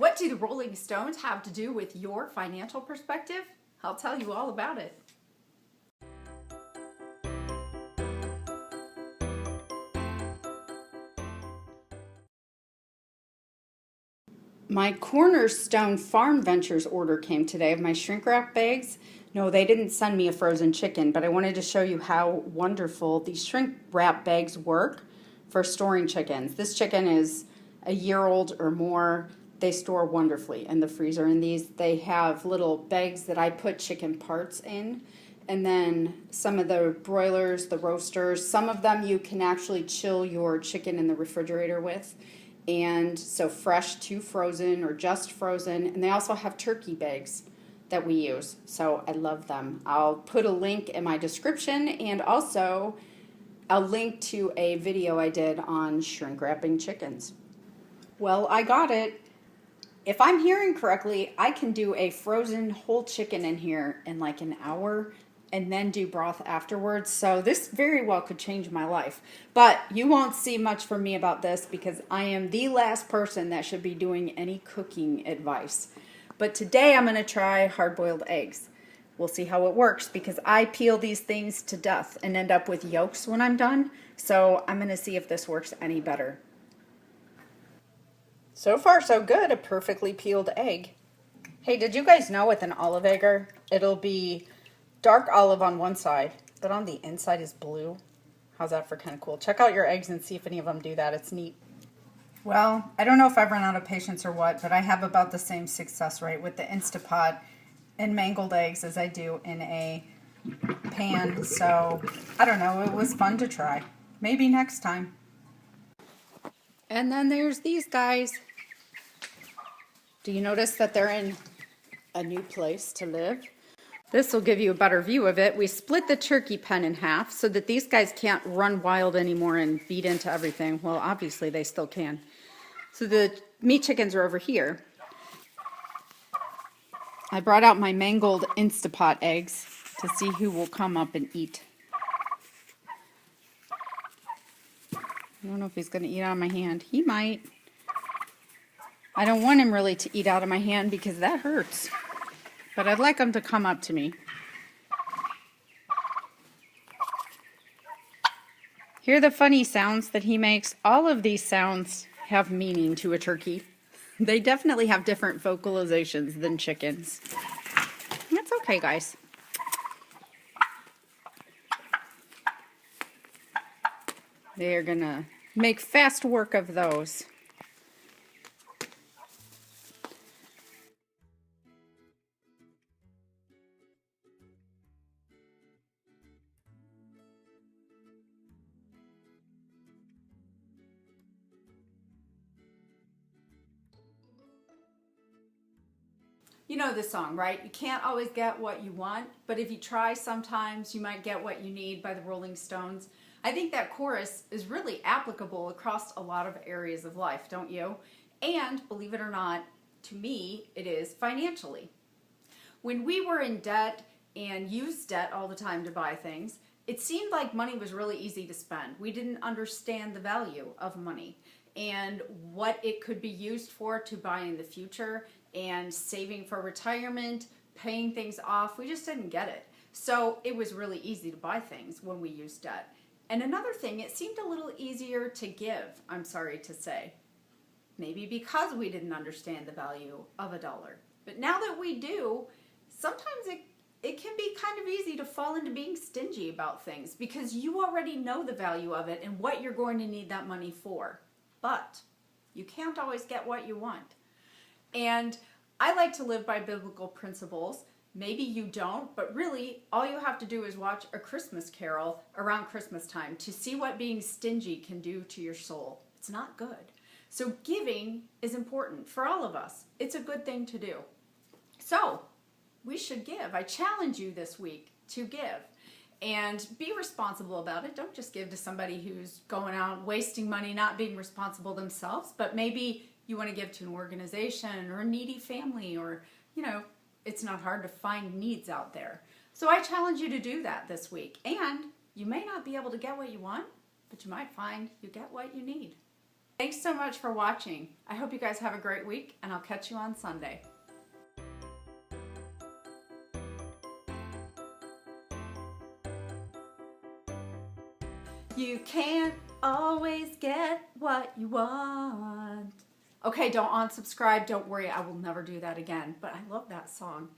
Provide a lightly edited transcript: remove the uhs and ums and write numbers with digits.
What do the Rolling Stones have to do with your financial perspective? I'll tell you all about it. My Cornerstone Farm Ventures order came today of my shrink wrap bags. No, they didn't send me a frozen chicken, but I wanted to show you how wonderful these shrink wrap bags work for storing chickens. This chicken is a year old or more. They store wonderfully in the freezer. In these, they have little bags that I put chicken parts in. And then some of the broilers, the roasters, some of them you can actually chill your chicken in the refrigerator with. And so fresh to frozen or just frozen. And they also have turkey bags that we use. So I love them. I'll put a link in my description, and also I'll link to a video I did on shrink wrapping chickens. Well, I got it. If I'm hearing correctly, I can do a frozen whole chicken in here in like an hour and then do broth afterwards. So this very well could change my life. But you won't see much from me about this because I am the last person that should be doing any cooking advice. But today I'm going to try hard-boiled eggs. We'll see how it works because I peel these things to death and end up with yolks when I'm done. So I'm going to see if this works any better. So far, so good. A perfectly peeled egg. Hey, did you guys know with an olive egger, it'll be dark olive on one side, but on the inside is blue? How's that for kind of cool? Check out your eggs and see if any of them do that. It's neat. Well, I don't know if I've run out of patience or what, but I have about the same success rate with the Instapot and mangled eggs as I do in a pan. So, I don't know. It was fun to try. Maybe next time. And then there's these guys. Do you notice that they're in a new place to live? This will give you a better view of it. We split the turkey pen in half so that these guys can't run wild anymore and beat into everything. Well, obviously they still can. So the meat chickens are over here. I brought out my mangled Instapot eggs to see who will come up and eat. I don't know if he's going to eat out of my hand. He might. I don't want him really to eat out of my hand because that hurts. But I'd like him to come up to me. Hear the funny sounds that he makes? All of these sounds have meaning to a turkey. They definitely have different vocalizations than chickens. That's okay, guys. They are going to make fast work of those. You know this song, right? You can't always get what you want, but if you try sometimes, you might get what you need by the Rolling Stones. I think that chorus is really applicable across a lot of areas of life, don't you? And, believe it or not, to me, it is financially. When we were in debt and used debt all the time to buy things, it seemed like money was really easy to spend. We didn't understand the value of money and what it could be used for to buy in the future and saving for retirement, paying things off. We just didn't get it. So it was really easy to buy things when we used debt. And another thing, it seemed a little easier to give, I'm sorry to say. Maybe because we didn't understand the value of a dollar. But now that we do, sometimes it can be kind of easy to fall into being stingy about things because you already know the value of it and what you're going to need that money for. But you can't always get what you want. And I like to live by biblical principles. Maybe you don't, but really all you have to do is watch A Christmas Carol around Christmas time to see what being stingy can do to your soul. It's not good. So giving is important for all of us. It's a good thing to do. So we should give. I challenge you this week to give and be responsible about it. Don't just give to somebody who's going out wasting money, not being responsible themselves, but maybe you want to give to an organization or a needy family, or, you know, it's not hard to find needs out there. So I challenge you to do that this week. And you may not be able to get what you want, but you might find you get what you need. Thanks so much for watching. I hope you guys have a great week, and I'll catch you on Sunday. You can't always get what you want. Okay, don't unsubscribe. Don't worry, I will never do that again. But I love that song.